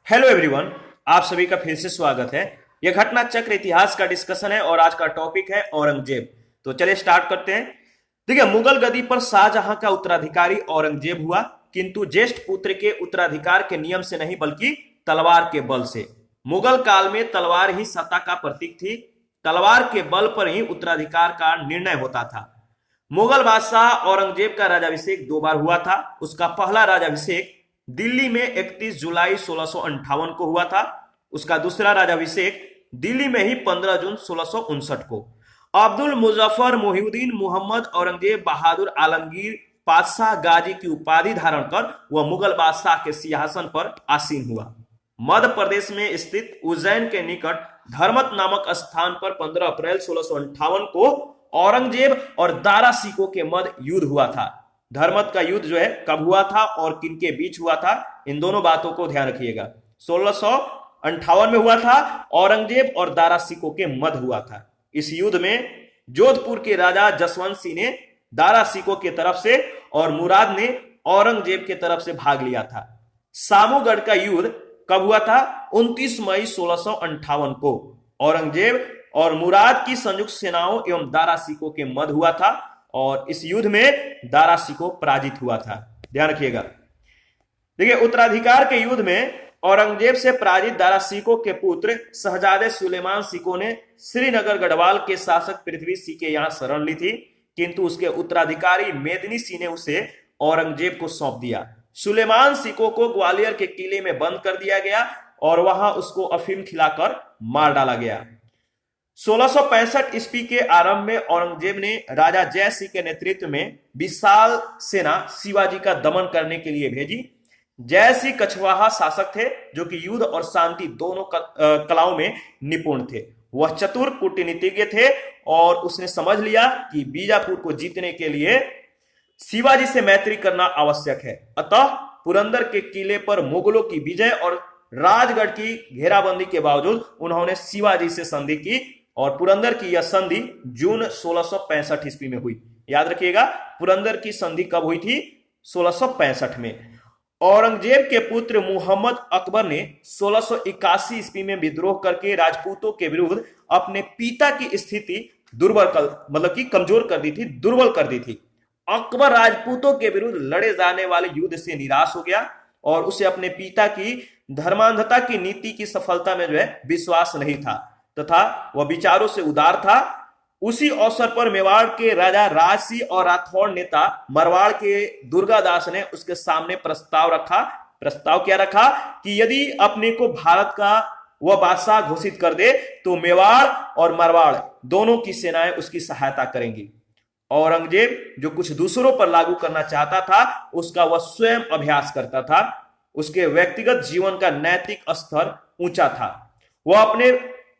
Hello everyone, आप सभी का फिर से स्वागत है। यह घटना चक्र इतिहास का डिस्कशन है और आज का टॉपिक है औरंगजेब। तो चलिए स्टार्ट करते हैं। देखिए, मुगल गद्दी पर शाहजहां का उत्तराधिकारी औरंगजेब हुआ, किंतु ज्येष्ठ पुत्र के उत्तराधिकार के नियम से नहीं बल्कि तलवार के बल से। मुगल काल में तलवार ही सत्ता का प्रतीक थी। तलवार के बल पर ही उत्तराधिकार का निर्णय होता था। मुगल बादशाह औरंगजेब का राजाभिषेक 2 बार हुआ था। उसका पहला राजाभिषेक दिल्ली में 31 जुलाई 1658 को हुआ था। उसका दूसरा राजाभिषेक दिल्ली में ही 15 जून 1659 को। अब्दुल मुजफ्फर मोहिउद्दीन मोहम्मद औरंगजेब बहादुर आलमगीर पातशाह गाजी की उपाधि धारण कर वह मुगल बादशाह के सिंहासन पर आसीन हुआ। मध्य प्रदेश में स्थित उज्जैन के निकट धर्मत नामक स्थान पर 15 अप्रैल 1658 को औरंगजेब और दारा सिकों के मध्य युद्ध हुआ था। धर्मत का युद्ध जो है कब हुआ था और किनके बीच हुआ था, इन दोनों बातों को ध्यान रखिएगा। 1658 में हुआ था, औरंगजेब और दारा सिकों के मध्य हुआ था। इस युद्ध में जोधपुर के राजा जसवंत सिंह ने दारा सिकों की तरफ से और मुराद ने औरंगजेब की तरफ से भाग लिया था। सामूगढ़ का युद्ध कब हुआ था? 29 मई 1658 को औरंगजेब और मुराद की संयुक्त सेनाओं एवं दारा सिकों के मध्य हुआ था और इस युद्ध में दारा सिको पराजित हुआ था। ध्यान रखिएगा। देखिए, उत्तराधिकार के युद्ध में औरंगजेब से पराजित दारा सिको के पुत्र शहजादे सुलेमान सिको ने श्रीनगर गढ़वाल के शासक पृथ्वी सिंह के यहां शरण ली थी, किंतु उसके उत्तराधिकारी मेदिनी सिंह ने उसे औरंगजेब को सौंप दिया। सुलेमान सिको को ग्वालियर के किले में बंद कर दिया गया और वहां उसको अफीम खिलाकर मार डाला गया। 1665 ईस्वी के आरंभ में औरंगजेब ने राजा जय सिंह के नेतृत्व में विशाल सेना शिवाजी का दमन करने के लिए भेजी। जय सिंह कछवाहा शासक थे जो कि युद्ध और शांति दोनों कलाओं में निपुण थे। वह चतुर कूटनीतिज्ञ थे और उसने समझ लिया कि बीजापुर को जीतने के लिए शिवाजी से मैत्री करना आवश्यक है। अतः पुरंदर के किले पर मुगलों की विजय और राजगढ़ की घेराबंदी के बावजूद उन्होंने शिवाजी से संधि की और पुरंदर की यह संधि जून 1665 ईस्वी में हुई। याद रखिएगा, पुरंदर की संधि कब हुई थी? 1665 में। औरंगजेब के पुत्र मुहम्मद अकबर ने 1681 ईस्वी में विद्रोह करके राजपूतों के विरुद्ध अपने पिता की स्थिति कमजोर कर दी थी, दुर्बल कर दी थी। अकबर राजपूतों के विरुद्ध लड़े जाने वाले युद्ध से निराश हो गया और उसे अपने पिता की धर्मांधता की नीति की सफलता में जो है विश्वास नहीं था तथा वह विचारों से उदार था। उसी अवसर पर मेवाड़ के राजा राज सिंह और राठौड़ नेता मरवाड़ के दुर्गादास ने उसके सामने प्रस्ताव रखा। प्रस्ताव क्या रखा कि यदि अपने को भारत का वह बादशाह घोषित कर दे तो मेवाड़ और मरवाड़ दोनों की सेनाएं उसकी सहायता करेंगी। औरंगजेब जो कुछ दूसरों पर लागू करना चाहता था उसका वह स्वयं अभ्यास करता था। उसके व्यक्तिगत जीवन का नैतिक स्तर ऊंचा था। वह अपने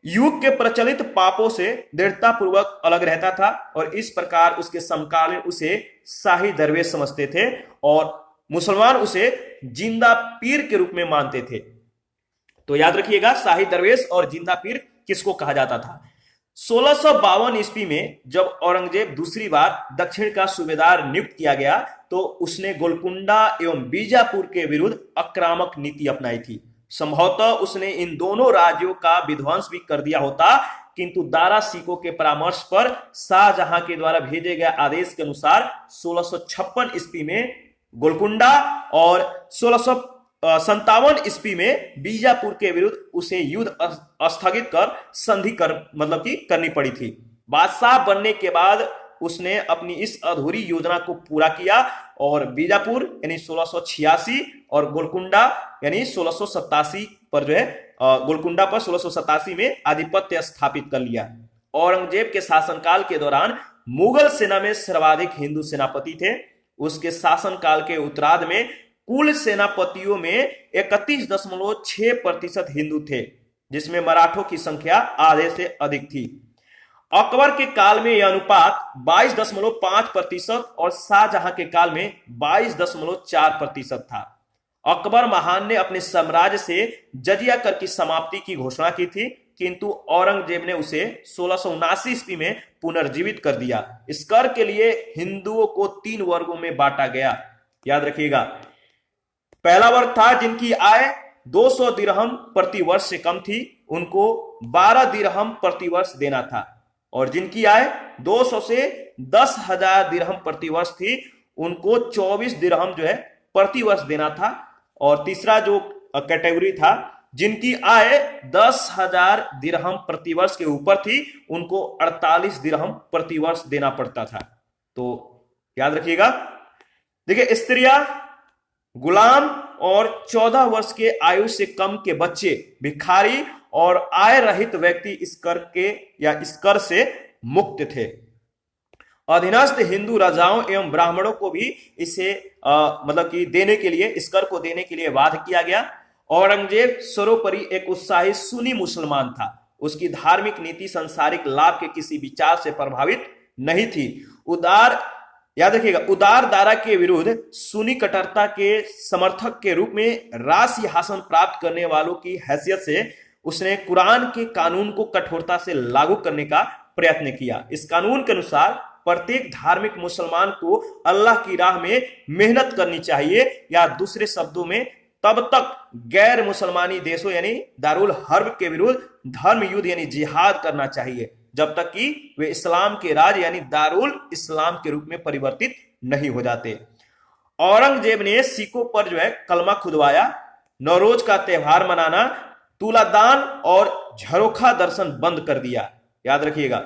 युग के प्रचलित पापों से दृढ़ता पूर्वक अलग रहता था और इस प्रकार उसके समकालीन उसे शाही दरवेश समझते थे और मुसलमान उसे जिंदा पीर के रूप में मानते थे। तो याद रखिएगा, शाही दरवेश और जिंदा पीर किसको कहा जाता था? 1652 ईस्वी में जब औरंगजेब दूसरी बार दक्षिण का सूबेदार नियुक्त किया गया तो उसने गोलकुंडा एवं बीजापुर के विरुद्ध आक्रामक नीति अपनाई थी। संभवतः उसने इन दोनों राज्यों का विध्वंस भी कर दिया होता, किंतु दारा सिकों के परामर्श पर शाहजहां के द्वारा भेजे गए आदेश के अनुसार 1656 ईस्वी में गोलकुंडा और 1657 ईस्वी में बीजापुर के विरुद्ध उसे युद्ध स्थगित कर संधि करनी पड़ी थी। बादशाह बनने के बाद उसने अपनी इस अधूरी योजना को पूरा किया और बीजापुर यानी 1686 और गोलकुंडा यानी 1687 पर जो है गोलकुंडा पर 1687 में आधिपत्य स्थापित कर लिया। औरंगजेब के शासनकाल के दौरान मुगल सेना में सर्वाधिक हिंदू सेनापति थे। उसके शासनकाल के उत्तरार्ध में कुल सेनापतियों में 31.6% हिंदू थे, जिसमें मराठों की संख्या आधे से अधिक थी। अकबर के काल में यह अनुपात 22.5% और शाहजहां के काल में 22.4% था। अकबर महान ने अपने साम्राज्य से जजिया कर की समाप्ति की घोषणा की थी, किंतु औरंगजेब ने उसे 1679 ईस्वी में पुनर्जीवित कर दिया। इस कर के लिए हिंदुओं को 3 वर्गों में बांटा गया। याद रखिएगा, पहला वर्ग था जिनकी आय 200 दिरहम प्रति वर्ष से कम थी उनको 12 दिरहम प्रति वर्ष देना था, और जिनकी आय 200 से 10,000 दिरहम प्रति वर्ष थी उनको 24 दिरहम जो है प्रति वर्ष देना था। और तीसरा जो कैटेगरी था जिनकी आय 10,000 दिरहम प्रति वर्ष के ऊपर थी उनको 48 दिरहम प्रति वर्ष देना पड़ता था। तो याद रखिएगा, देखिए स्त्रियां, गुलाम और 14 वर्ष के आयु से कम के बच्चे, भिखारी और आय रहित व्यक्ति इस कर के या इस कर से मुक्त थे। अधीनस्थ हिंदू राजाओं एवं ब्राह्मणों को भी इसे मतलब कि देने के लिए, इस कर को देने के लिए बाध्य किया गया। औरंगजेब सर्वोपरि एक उत्साही सुन्नी मुसलमान था। उसकी धार्मिक नीति सांसारिक लाभ के किसी विचार से प्रभावित नहीं थी। उदार, याद रखिएगा, उदार धारा के विरुद्ध सुन्नी कट्टरता के समर्थक के रूप में राजसिंहासन प्राप्त करने वालों की हैसियत से उसने कुरान के कानून को कठोरता से लागू करने का प्रयत्न किया। इस कानून के अनुसार प्रत्येक धार्मिक मुसलमान को अल्लाह की राह में मेहनत करनी चाहिए, या दूसरे शब्दों में तब तक गैर मुसलमानी देशों यानी दारुल हर्ब के विरुद्ध धर्म युद्ध यानी जिहाद करना चाहिए जब तक कि वे इस्लाम के राज यानी दारुल इस्लाम के रूप में परिवर्तित नहीं हो जाते। औरंगजेब ने सिखों पर जो है कलमा खुदवाया, नौरोज का त्यौहार मनाना, तुलादान और झरोखा दर्शन बंद कर दिया। याद रखिएगा,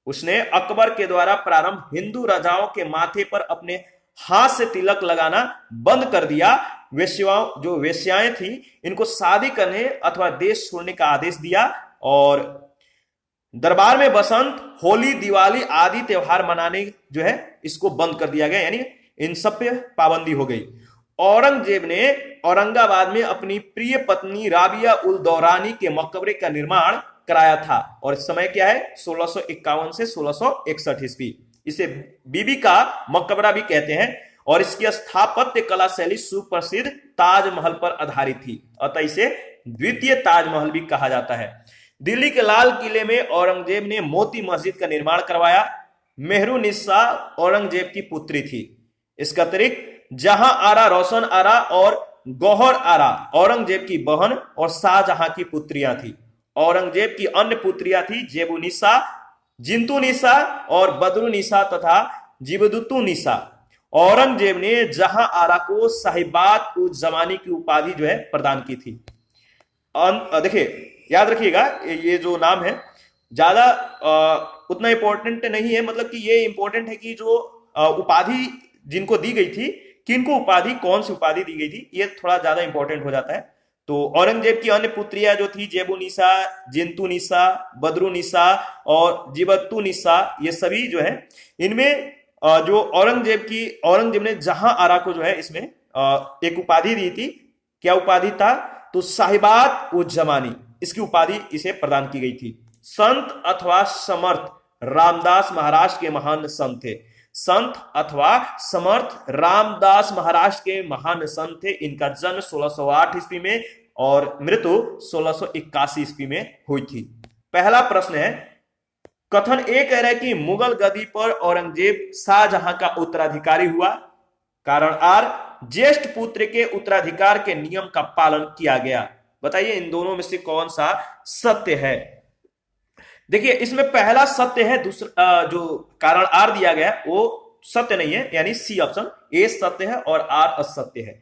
उसने अकबर के द्वारा प्रारंभ हिंदू राजाओं के माथे पर अपने हाथ से तिलक लगाना बंद कर दिया। वेश्याओं, जो वेश्याएं थी, इनको शादी करने अथवा देश छोड़ने का आदेश दिया, और दरबार में बसंत, होली, दिवाली आदि त्योहार मनाने जो है इसको बंद कर दिया गया, यानी इन सब पे पाबंदी हो गई। औरंगजेब ने औरंगाबाद में अपनी प्रिय पत्नी राबिया उल दौरानी के मकबरे का निर्माण कराया था, और समय क्या है 1651 से 1661 ईस्वी। इसे बीबी का मकबरा भी कहते हैं, और इसकी स्थापत्य कला शैली सुप्रसिद्ध ताजमहल पर आधारित थी, अतः इसे द्वितीय ताजमहल भी कहा जाता है। दिल्ली के लाल किले में औरंगजेब ने मोती मस्जिद का निर्माण करवाया। मेहरुनिसा औरंगजेब की पुत्री थी। इसका अतिरिक्त जहां आरा, रोशन आरा और गौहर आरा औरंगजेब की बहन और शाहजहां की पुत्रियां थी। औरंगजेब की अन्य पुत्रियां थी जेबुनिसा, जिंतुनिसा और बदरुनिसा तथा जिबदुतुनिसा। औरंगजेब ने जहां आरा को साहिबात उज जमानी की उपाधि जो है प्रदान की थी। देखिए, याद रखिएगा, ये जो नाम है ज्यादा उतना इंपॉर्टेंट नहीं है, मतलब कि ये इंपॉर्टेंट है कि जो उपाधि जिनको दी गई थी, किनको उपाधि, कौन सी उपाधि दी गई थी, ये थोड़ा ज्यादा इंपॉर्टेंट हो जाता है। तो औरंगजेब की अन्य पुत्रियां जो थी जेबुनिसा, जिंतुनिसा, बदरुनिसा और जिबतुनिसा, ये सभी जो है इनमें जो औरंगजेब ने जहां आरा को जो है इसमें एक उपाधि दी थी। क्या उपाधि था? तो साहिबात उज जमानी, इसकी उपाधि इसे प्रदान की गई थी। संत अथवा समर्थ रामदास महाराज के महान संत थे। संत अथवा समर्थ रामदास महाराज के महान संत थे। इनका जन्म 1608 ईस्वी में और मृत्यु 1681 ईस्वी में हुई थी। पहला प्रश्न है, कथन ए कह रहा है कि मुगल गद्दी पर औरंगजेब शाहजहां का उत्तराधिकारी हुआ। कारण आर, ज्येष्ठ पुत्र के उत्तराधिकार के नियम का पालन किया गया। बताइए इन दोनों में से कौन सा सत्य है? देखिए, इसमें पहला सत्य है, दूसरा जो कारण आर दिया गया वो सत्य नहीं है, यानी सी ऑप्शन, ए सत्य है और आर असत्य है।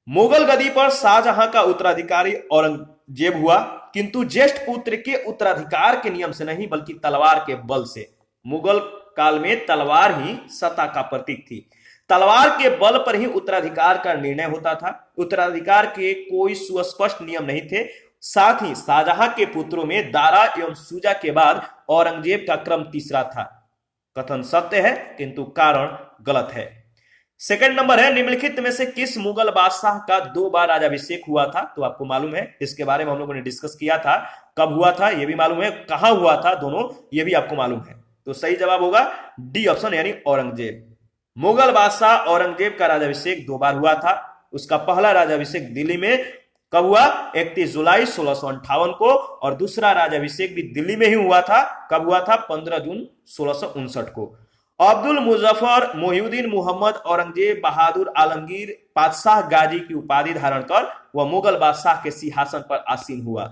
मुगल गद्दी पर शाहजहां का उत्तराधिकारी औरंगजेब हुआ, किंतु ज्येष्ठ पुत्र के उत्तराधिकार के नियम से नहीं बल्कि तलवार के बल से। मुगल काल में तलवार ही सत्ता का प्रतीक थी। तलवार के बल पर ही उत्तराधिकार का निर्णय होता था। उत्तराधिकार के कोई सुस्पष्ट नियम नहीं थे। साथ ही शाहजहां के पुत्रों में दारा एवं सूजा के बाद औरंगजेब का क्रम तीसरा था। कथन सत्य है किंतु कारण गलत है। सेकंड नंबर है, निम्नलिखित में से किस मुगल बादशाह का 2 बार राज्याभिषेक हुआ था? तो आपको मालूम है, इसके बारे में हम लोगों ने डिस्कस किया था। कब हुआ था ये भी मालूम है, कहां हुआ था दोनों ये भी आपको मालूम है। तो सही जवाब होगा डी ऑप्शन, यानी औरंगजेब। मुगल बादशाह औरंगजेब का राज्याभिषेक 2 बार हुआ था। उसका पहला राज्याभिषेक दिल्ली में कब हुआ? 31 जुलाई 1658 को, और दूसरा राज्याभिषेक भी दिल्ली में ही हुआ था। कब हुआ था? 15 जून 1659 को। अब्दुल मुजफ्फर मोहिउद्दीन मोहम्मद औरंगजेब बहादुर आलमगीर बादशाह गाजी की उपाधि धारण कर वह मुगल बादशाह के सिंहासन पर आसीन हुआ।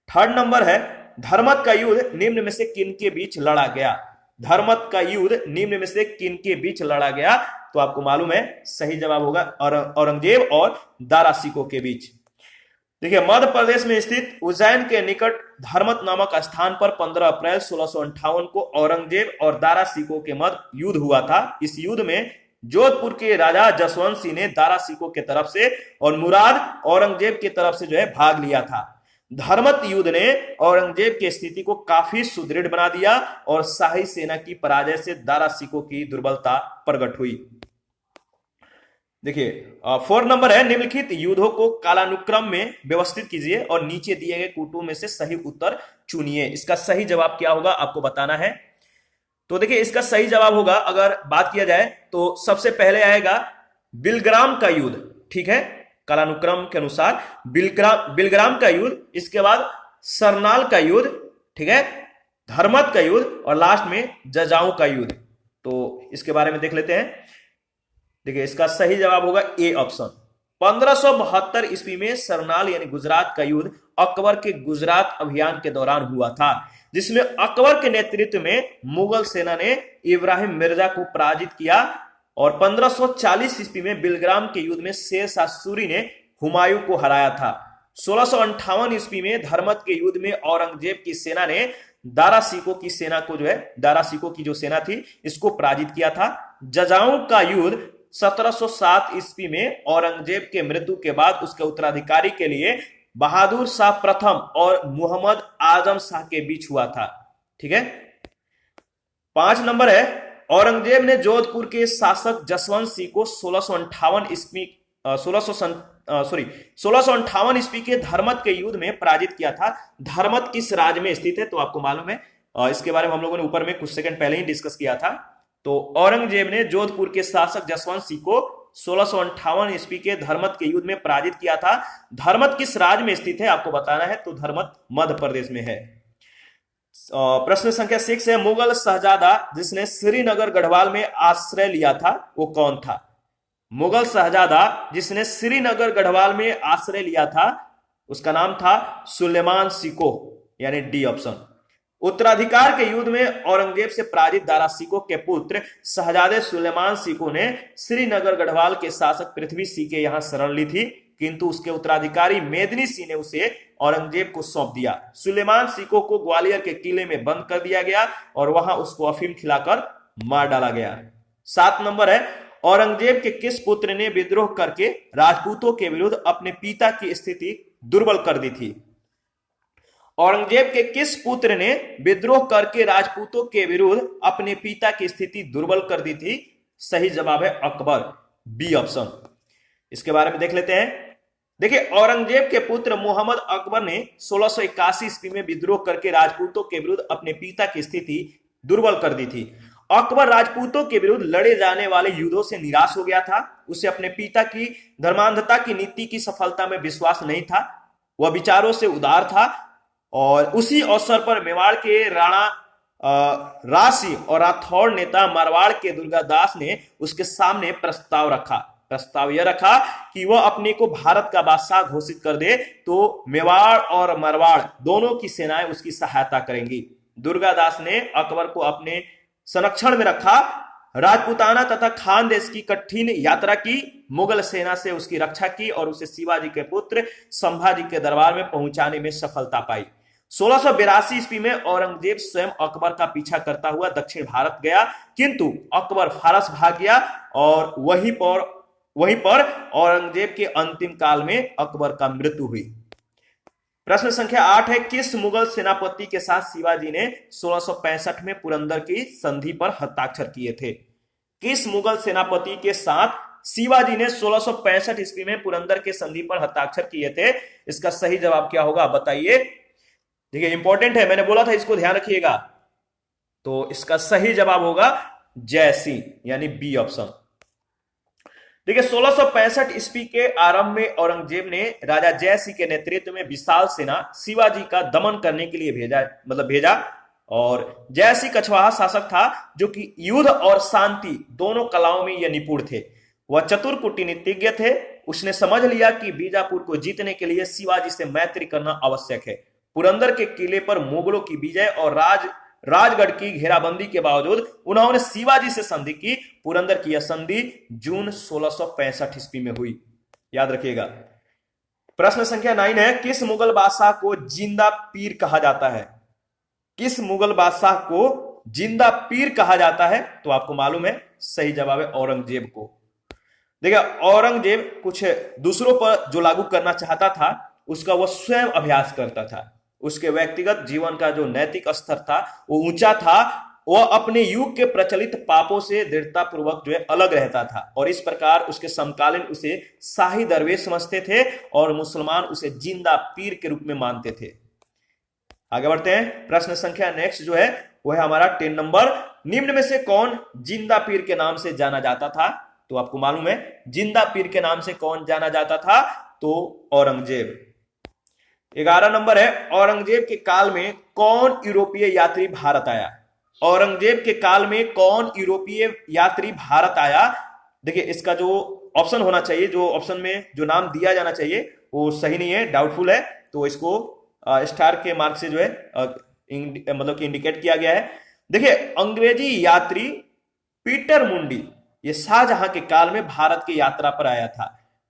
थर्ड नंबर है, धर्मत का युद्ध निम्न में से किन के बीच लड़ा गया? धर्मत का युद्ध निम्न में से किन के बीच लड़ा गया? तो आपको मालूम है सही जवाब होगा औरंगजेब और दारा सिकों के बीच। देखिए, मध्य प्रदेश में स्थित उज्जैन के निकट धर्मत नामक स्थान पर 15 अप्रैल 1658 को औरंगजेब और दारा सिकों के मध्य युद्ध हुआ था। इस युद्ध में जोधपुर के राजा जसवंत सिंह ने दारा सिकों के तरफ से और मुराद औरंगजेब की तरफ से जो है भाग लिया था। धर्मत युद्ध ने औरंगजेब की स्थिति को काफी सुदृढ़ बना दिया और शाही सेना की पराजय से दारा सिकों की दुर्बलता प्रकट हुई। देखिए, 4 नंबर है, निम्नलिखित युद्धों को कालानुक्रम में व्यवस्थित कीजिए और नीचे दिए गए कूटों में से सही उत्तर चुनिए। इसका सही जवाब क्या होगा आपको बताना है। तो देखिए, इसका सही जवाब होगा, अगर बात किया जाए तो सबसे पहले आएगा बिलग्राम का युद्ध। ठीक है, कालानुक्रम के अनुसार बिलग्राम का युद्ध, इसके बाद सरनाल का युद्ध, ठीक है, धर्मत का युद्ध और लास्ट में जजाऊ का युद्ध। तो इसके बारे में देख लेते हैं। देखिए, इसका सही जवाब होगा ए ऑप्शन। 1572 ईस्वी में सरनाल यानी गुजरात का युद्ध अकबर के गुजरात अभियान के दौरान हुआ था, जिसमें अकबर के नेतृत्व में मुगल सेना ने इब्राहिम मिर्जा को पराजित किया और 1540 ईस्वी में बिलग्राम के युद्ध में शेर शाह सूरी ने हुमायूं को हराया था। 1658 ईस्वी में धर्मत के युद्ध में औरंगजेब की सेना ने दारा सिकों की सेना को जो है, दारा सिकों की जो सेना थी इसको पराजित किया था। जजाऊ का युद्ध 1707 ईस्वी में औरंगजेब के मृत्यु के बाद उसके उत्तराधिकारी के लिए बहादुर शाह प्रथम और मुहम्मद आजम शाह के बीच हुआ था। ठीक है, 5 नंबर है, औरंगजेब ने जोधपुर के शासक जसवंत सिंह को 1658 ईस्वी के धर्मत के युद्ध में पराजित किया था। धर्मत किस राज्य में स्थित है तो आपको मालूम है, इसके बारे में हम लोगों ने ऊपर में कुछ सेकंड पहले ही डिस्कस किया था। तो औरंगजेब ने जोधपुर के शासक जसवंत सिंह को 1658 ईस्वी के धर्मत के युद्ध में पराजित किया था। धर्मत किस राज्य में स्थित है आपको बताना है, तो धर्मत मध्य प्रदेश में है। प्रश्न संख्या 6 है, मुगल शहजादा जिसने श्रीनगर गढ़वाल में आश्रय लिया था वो कौन था? मुगल शहजादा जिसने श्रीनगर गढ़वाल में आश्रय लिया था उसका नाम था सुलेमान सिको, यानी डी ऑप्शन। उत्तराधिकार के युद्ध में औरंगजेब से पराजित दारा सिको के पुत्र शहजादे सुलेमान सिको ने श्रीनगर गढ़वाल के शासक पृथ्वी सिंह के यहां शरण ली थी, किंतु उसके उत्तराधिकारी मेदिनी सिंह ने उसे औरंगजेब को सौंप दिया। सुलेमान सिको को ग्वालियर के किले में बंद कर दिया गया और वहां उसको अफीम खिलाकर मार डाला गया। 7 नंबर है, औरंगजेब के किस पुत्र ने विद्रोह करके राजपूतों के विरुद्ध अपने पिता की स्थिति दुर्बल कर दी थी? औरंगजेब के किस पुत्र ने विद्रोह करके राजपूतों के विरुद्ध अपने पिता की स्थिति दुर्बल कर दी थी? सही जवाब है अकबर, बी ऑप्शन। इसके बारे में देख लेते हैं। देखिए, औरंगजेब के पुत्र मोहम्मद अकबर ने 1681 ईस्वी में विद्रोह करके राजपूतों के विरुद्ध अपने पिता की स्थिति दुर्बल कर दी थी। अकबर राजपूतों के विरुद्ध लड़े जाने वाले युद्धों से निराश हो गया था। उसे अपने पिता की धर्मांधता की नीति की सफलता में विश्वास नहीं था। वह विचारों से उदार था और उसी अवसर पर मेवाड़ के राणा रासी और राठौड़ नेता मारवाड़ के दुर्गादास ने उसके सामने प्रस्ताव यह रखा कि वह अपने को भारत का बादशाह घोषित कर दे तो मेवाड़ और मारवाड़ दोनों की सेनाएं उसकी सहायता करेंगी। दुर्गादास ने अकबर को अपने संरक्षण में रखा, राजपूताना तथा खानदेश की कठिन यात्रा की, मुगल सेना से उसकी रक्षा की और उसे शिवाजी के पुत्र संभाजी के दरबार में पहुंचाने में सफलता पाई। 1682 ईस्वी में औरंगजेब स्वयं अकबर का पीछा करता हुआ दक्षिण भारत गया, किंतु अकबर फारस भाग गया और वहीं पर औरंगजेब के अंतिम काल में अकबर का मृत्यु हुई। प्रश्न संख्या 8 है, किस मुगल सेनापति के साथ शिवाजी ने 1665 में पुरंदर की संधि पर हस्ताक्षर किए थे? किस मुगल सेनापति के साथ शिवाजी ने 1665 ईस्वी में पुरंदर के संधि पर हस्ताक्षर किए थे? इसका सही जवाब क्या होगा बताइए। देखिए, इंपॉर्टेंट है, मैंने बोला था इसको ध्यान रखिएगा। तो इसका सही जवाब होगा जय सिंह, यानी बी ऑप्शन। देखिए, 1665 ईस्वी के आरंभ में औरंगजेब ने राजा जय सिंह के नेतृत्व में विशाल सेना शिवाजी का दमन करने के लिए भेजा। और जयसिंह कछवाहा शासक था जो कि युद्ध और शांति दोनों कलाओं में यह निपुण थे। वह चतुर कूटनीतिज्ञ थे। उसने समझ लिया कि बीजापुर को जीतने के लिए शिवाजी से मैत्री करना आवश्यक है। पुरंदर के किले पर मुगलों की विजय और राजगढ़ की घेराबंदी के बावजूद उन्होंने शिवाजी से संधि की। पुरंदर की यह संधि जून 1665 ईस्वी में हुई। याद रखिएगा। प्रश्न संख्या 9 है, किस मुगल बादशाह को जिंदा पीर कहा जाता है? किस मुगल बादशाह को जिंदा पीर कहा जाता है? तो आपको मालूम है, सही जवाब है औरंगजेब को। देखिए, औरंगजेब कुछ दूसरों पर जो लागू करना चाहता था उसका वह स्वयं अभ्यास करता था। उसके व्यक्तिगत जीवन का जो नैतिक स्तर था वो ऊंचा था। वह अपने युग के प्रचलित पापों से दृढ़ता पूर्वक जो है अलग रहता था और इस प्रकार उसके समकालीन उसे शाही दरवेश समझते थे और मुसलमान उसे जिंदा पीर के रूप में मानते थे। आगे बढ़ते हैं। प्रश्न संख्या नेक्स्ट जो है वो है हमारा 10 नंबर। निम्न में से कौन जिंदा पीर के नाम से जाना जाता था? तो आपको मालूम है, जिंदा पीर के नाम से कौन जाना जाता था? तो औरंगजेब। 11 नंबर है, औरंगजेब के काल में कौन यूरोपीय यात्री भारत आया? औरंगजेब के काल में कौन यूरोपीय यात्री भारत आया? देखिए, इसका जो ऑप्शन होना चाहिए, जो ऑप्शन में जो नाम दिया जाना चाहिए वो सही नहीं है, डाउटफुल है, तो इसको स्टार के मार्क से जो है मतलब कि इंडिकेट किया गया है। देखिए, अंग्रेजी यात्री पीटर मुंडी ये शाहजहां के काल में भारत की यात्रा पर आया था।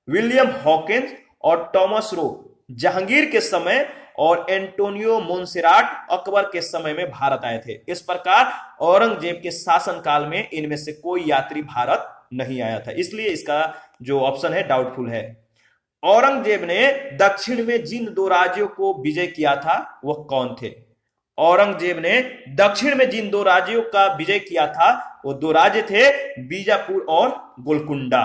विलियम हॉकिंस और टॉमस रो जहांगीर के समय और एंटोनियो मोन्सेराट अकबर के समय में भारत आए थे। इस प्रकार औरंगजेब के शासन काल में इनमें से कोई यात्री भारत नहीं आया था, इसलिए इसका जो ऑप्शन है डाउटफुल है। औरंगजेब ने दक्षिण में जिन 2 राज्यों को विजय किया था वह कौन थे? औरंगजेब ने दक्षिण में जिन 2 राज्यों का विजय किया था वो 2 राज्य थे बीजापुर और गोलकुंडा।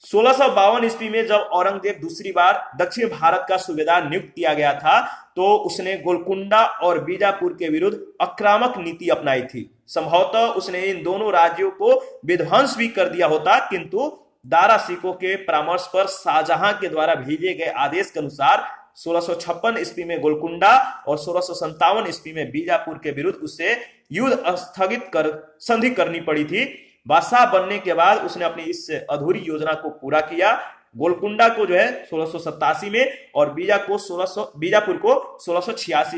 1652 ईस्वी में जब औरंगजेब दूसरी बार दक्षिण भारत का सूबेदार नियुक्त किया गया था तो उसने गोलकुंडा और बीजापुर के विरुद्ध आक्रामक नीति अपनाई थी। संभवतः उसने इन दोनों राज्यों को विध्वंस भी कर दिया होता, किंतु दारा सिकों के परामर्श पर शाहजहां के द्वारा भेजे गए आदेश के अनुसार 1656 ईस्वी में गोलकुंडा और 1657 ईस्वी में बीजापुर के विरुद्ध उसे युद्ध स्थगित कर संधि करनी पड़ी थी। बादशाह बनने के बाद उसने अपनी इस अधूरी योजना को पूरा किया। गोलकुंडा को जो है 1687 में और बीजापुर को 1686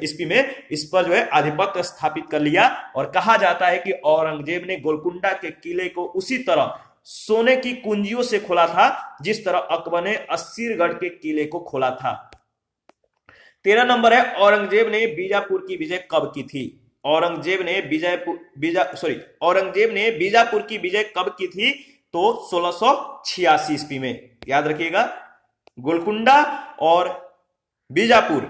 ईस्वी में इस पर जो है आधिपत्य स्थापित कर लिया। और कहा जाता है कि औरंगजेब ने गोलकुंडा के किले को उसी तरह सोने की कुंजियों से खोला था जिस तरह अकबर ने असीरगढ़ के किले को खोला था। 13 नंबर है, औरंगजेब ने बीजापुर की विजय कब की थी? औरंगजेब ने बीजापुर की विजय कब की थी? तो 1686 ईस्वी में। याद रखिएगा, गोलकुंडा और बीजापुर,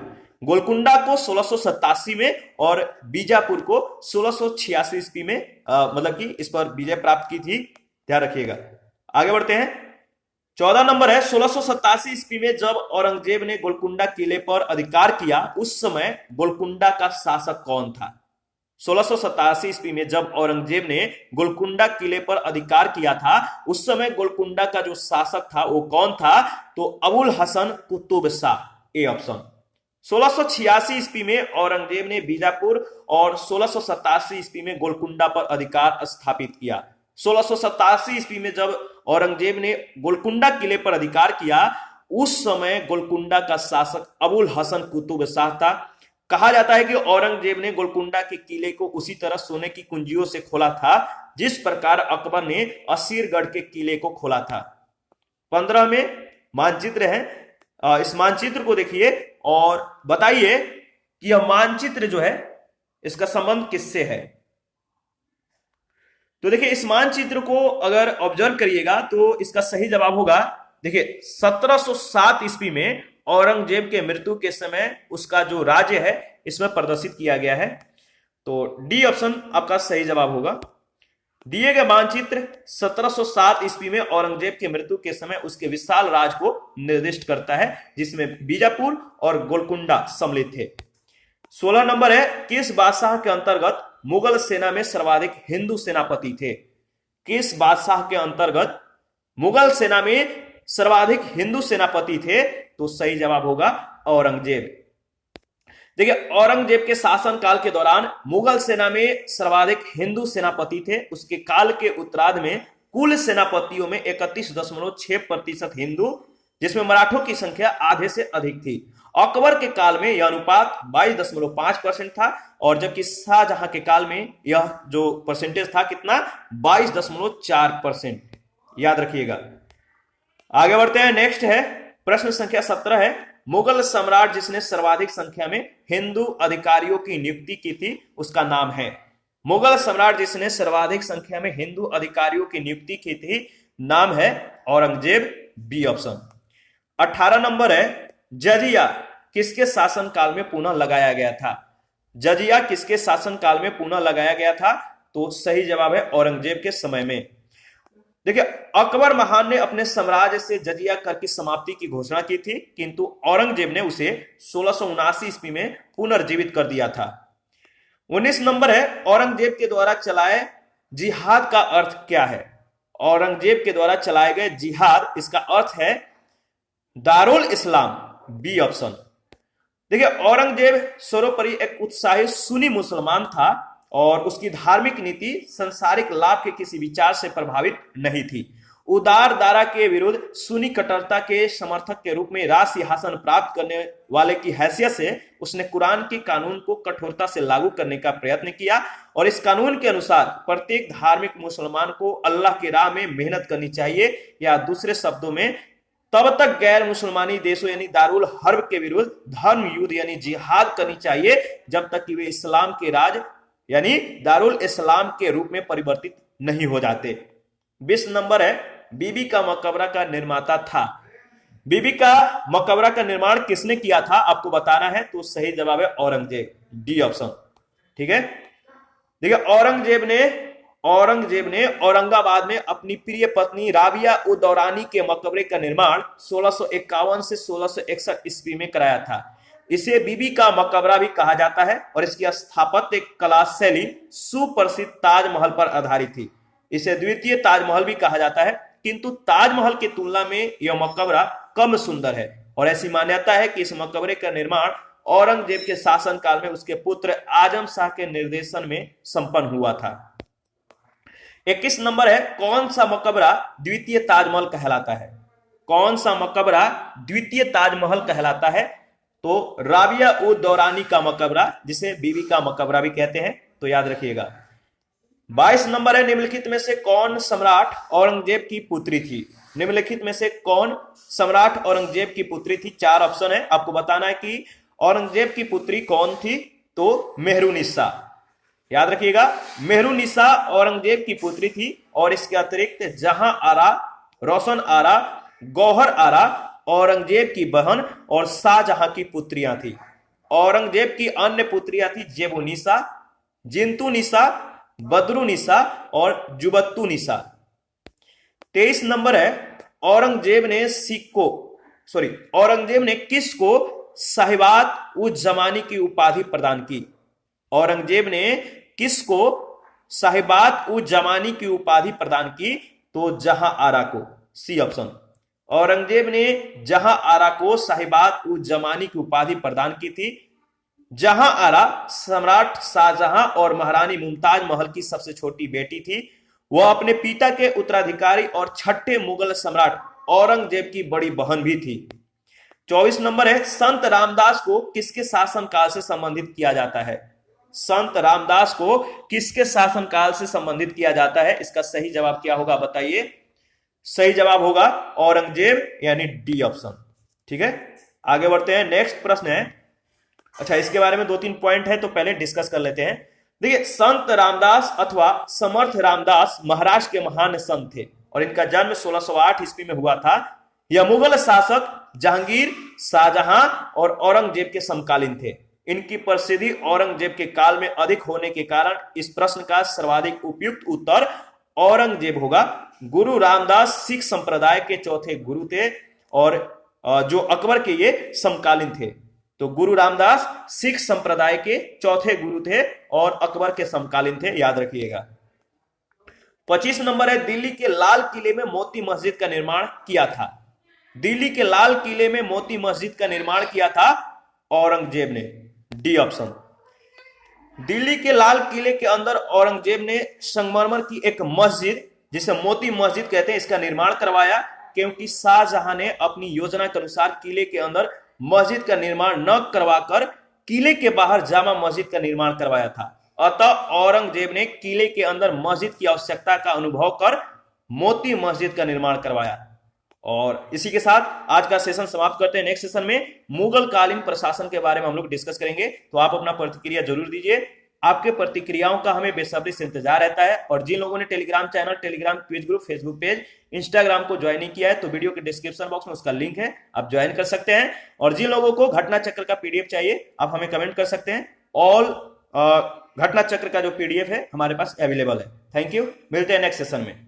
गोलकुंडा को 1687 में और बीजापुर को 1686 ईस्वी में मतलब कि इस पर विजय प्राप्त की थी। ध्यान रखिएगा। आगे बढ़ते हैं। 14 नंबर है, 1687 ईस्वी में जब औरंगजेब ने गोलकुंडा किले पर अधिकार किया उस समय गोलकुंडा का शासक कौन था? 1687 ईस्वी में जब औरंगजेब ने गोलकुंडा किले पर अधिकार किया था उस समय गोलकुंडा का जो शासक था वो कौन था? तो अबुल हसन कुतुब शाह। A option. 1686 ईस्वी में औरंगजेब ने बीजापुर और 1687 ईस्वी में गोलकुंडा पर अधिकार स्थापित किया। 1687 ईस्वी में जब औरंगजेब ने गोलकुंडा किले पर अधिकार किया उस समय गोलकुंडा का शासक अबुल हसन कुतुब शाह था। कहा जाता है कि औरंगजेब ने गोलकुंडा के किले को उसी तरह सोने की कुंजियों से खोला था जिस प्रकार अकबर ने असीरगढ़ के किले को खोला था। 15 में मानचित्र है। इस मानचित्र को देखिए और बताइए कि यह मानचित्र जो है इसका संबंध किससे है? तो देखिए, इस मानचित्र को अगर ऑब्जर्व करिएगा तो इसका सही जवाब होगा, देखिए 1707 ईस्वी में औरंगजेब के मृत्यु के समय उसका जो राज्य है इसमें प्रदर्शित किया गया है। तो डी ऑप्शन आपका सही जवाब होगा। दिए गए मानचित्र 1707 ईस्वी में औरंगजेब के मृत्यु के समय उसके विशाल राज को निर्दिष्ट करता है जिसमें बीजापुर और गोलकुंडा सम्मिलित थे। 16 नंबर है, किस बादशाह के अंतर्गत मुगल सेना में सर्वाधिक हिंदू सेनापति थे? किस बादशाह के अंतर्गत मुगल सेना में सर्वाधिक हिंदू सेनापति थे? तो सही जवाब होगा औरंगजेब। देखिए, औरंगजेब के शासनकाल के दौरान मुगल सेना में सर्वाधिक हिंदू सेनापति थे। उसके काल के उत्तरार्ध में कुल सेनापतियों में 31.6% हिंदू, जिसमें मराठों की संख्या आधे से अधिक थी। अकबर के काल में यह अनुपात 22.5% था, और जबकि शाहजहां के काल में यह जो परसेंटेज था कितना, 22.4%। याद रखिएगा। आगे बढ़ते हैं। नेक्स्ट है प्रश्न संख्या 17 है, मुगल सम्राट जिसने सर्वाधिक संख्या में हिंदू अधिकारियों की नियुक्ति की थी, उसका नाम है। मुगल सम्राट जिसने सर्वाधिक संख्या में हिंदू अधिकारियों की नियुक्ति की थी, नाम है औरंगजेब, बी ऑप्शन। 18 नंबर है, जजिया किसके शासनकाल में पुनः लगाया गया था? जजिया किसके शासनकाल में पुनः लगाया गया था? तो सही जवाब है औरंगजेब के समय में। देखिए, अकबर महान ने अपने साम्राज्य से जजिया कर की समाप्ति की घोषणा की थी, किंतु औरंगजेब ने उसे 1679 ईस्वी में पुनर्जीवित कर दिया था। 19 नंबर है, औरंगजेब के द्वारा चलाए जिहाद का अर्थ क्या है? औरंगजेब के द्वारा चलाए गए जिहाद, इसका अर्थ है दारुल इस्लाम, बी ऑप्शन। देखिए, औरंगजेब सर्वोपरि एक उत्साही सुन्नी मुसलमान था और उसकी धार्मिक नीति संसारिक लाभ के किसी विचार से प्रभावित नहीं थी। उदार दारा के विरुद्ध सुन्नी कट्टरता के समर्थक के रूप में राज सिंहासन प्राप्त करने वाले की हैसियत से उसने कुरान के कानून को कठोरता से लागू करने का प्रयत्न किया, और इस कानून के अनुसार प्रत्येक धार्मिक मुसलमान को अल्लाह की राह में मेहनत करनी चाहिए, या दूसरे शब्दों में तब तक गैर मुसलमानी देशों यानी दारुल हर्ब के विरुद्ध धर्म युद्ध यानी जिहाद करनी चाहिए जब तक कि वे इस्लाम के राज यानी दारुल इस्लाम के रूप में परिवर्तित नहीं हो जाते। 20 नंबर है, बीबी का मकबरा का निर्माता था। बीबी का मकबरा का निर्माण किसने किया था, आपको बताना है। तो सही जवाब है औरंगजेब, डी ऑप्शन। ठीक है। देखिए, औरंगजेब ने औरंगाबाद में अपनी प्रिय पत्नी राबिया उद दौरानी के मकबरे का निर्माण 1651 से 1661 ईस्वी में कराया था। इसे बीबी का मकबरा भी कहा जाता है, और इसकी स्थापत्य कला शैली सुप्रसिद्ध ताजमहल पर आधारित थी। इसे द्वितीय ताजमहल भी कहा जाता है, किंतु ताजमहल की तुलना में यह मकबरा कम सुंदर है, और ऐसी मान्यता है कि इस मकबरे का निर्माण औरंगजेब के शासनकाल में उसके पुत्र आजम शाह के निर्देशन में संपन्न हुआ था। 21 नंबर है, कौन सा मकबरा द्वितीय ताजमहल कहलाता है? कौन सा मकबरा द्वितीय ताजमहल कहलाता है? तो राबिया उद दौरानी का मकबरा, जिसे बीबी का मकबरा भी कहते हैं। तो याद रखिएगा। 22 नंबर है, निम्नलिखित में से कौन सम्राट औरंगजेब की पुत्री थी? निम्नलिखित में से कौन सम्राट औरंगजेब की पुत्री थी? 4 ऑप्शन है, आपको बताना है कि औरंगजेब की पुत्री कौन थी। तो मेहरुनिसा, याद रखिएगा, मेहरुनिसा औरंगजेब की पुत्री थी, और इसके अतिरिक्त जहां आरा, रोशन आरा, गौहर आरा औरंगजेब की बहन और शाहजहां की पुत्रियां थी। औरंगजेब की अन्य पुत्रियां थी जेबुनिसा, जिंतुनिसा, बदरुनिसा और जुबत्तुनिसा। 23 नंबर है, औरंगजेब ने किसको साहिबात उज जमानी की उपाधि प्रदान की? औरंगजेब ने किसको साहिबात उज जमानी की उपाधि प्रदान की? तो जहां आरा को, सी ऑप्शन। औरंगजेब ने जहां आरा को साहिबात उज जमानी की उपाधि प्रदान की थी। जहां आरा सम्राट शाहजहां और महारानी मुमताज महल की सबसे छोटी बेटी थी। वह अपने पिता के उत्तराधिकारी और छठे मुगल सम्राट औरंगजेब की बड़ी बहन भी थी। 24 नंबर है, संत रामदास को किसके शासनकाल से संबंधित किया जाता है? संत रामदास को किसके शासनकाल से संबंधित किया जाता है? इसका सही जवाब क्या होगा, बताइए। सही जवाब होगा औरंगजेब, यानी डी ऑप्शन। ठीक है, आगे बढ़ते हैं। नेक्स्ट प्रश्न है, अच्छा इसके बारे में 2-3 पॉइंट है, तो पहले डिस्कस कर लेते हैं। देखिए, संत रामदास अथवा समर्थ रामदास महाराष्ट्र के महान संत थे, और इनका जन्म 1608 ईस्वी में हुआ था। यह मुगल शासक जहांगीर, शाहजहां और औरंगजेब के समकालीन थे। इनकी प्रसिद्धि औरंगजेब के काल में अधिक होने के कारण इस प्रश्न का सर्वाधिक उपयुक्त उत्तर औरंगजेब होगा। गुरु रामदास सिख संप्रदाय के चौथे गुरु थे, और जो अकबर के ये समकालीन थे। तो गुरु रामदास सिख संप्रदाय के चौथे गुरु थे और अकबर के समकालीन थे, याद रखिएगा। 25 नंबर है, दिल्ली के लाल किले में मोती मस्जिद का निर्माण किया था। दिल्ली के लाल किले में मोती मस्जिद का निर्माण किया था औरंगजेब ने, डी ऑप्शन। दिल्ली के लाल किले के अंदर औरंगजेब ने संगमरमर की एक मस्जिद, जिसे मोती मस्जिद कहते हैं, इसका निर्माण करवाया, क्योंकि शाहजहां ने अपनी योजना के अनुसार किले के अंदर मस्जिद का निर्माण न करवाकर किले के बाहर जामा मस्जिद का निर्माण करवाया था। अतः औरंगजेब ने किले के अंदर मस्जिद की आवश्यकता का अनुभव कर मोती मस्जिद का निर्माण करवाया। और इसी के साथ आज का सेशन समाप्त करते हैं। नेक्स्ट सेशन में मुगल कालीन प्रशासन के बारे में हम लोग डिस्कस करेंगे, तो आप अपना प्रतिक्रिया जरूर दीजिए। आपके प्रतिक्रियाओं का हमें बेसब्री से इंतजार रहता है। और जिन लोगों ने Telegram channel, Telegram quiz group, Facebook page, Instagram को ज्वाइन नहीं किया है तो वीडियो के डिस्क्रिप्शन बॉक्स में उसका लिंक है, आप ज्वाइन कर सकते हैं। और जिन लोगों को घटना चक्र का पीडीएफ चाहिए आप हमें कमेंट कर सकते हैं। ऑल घटना चक्र का जो पीडीएफ है हमारे पास अवेलेबल है। थैंक यू, मिलते हैं नेक्स्ट सेशन में।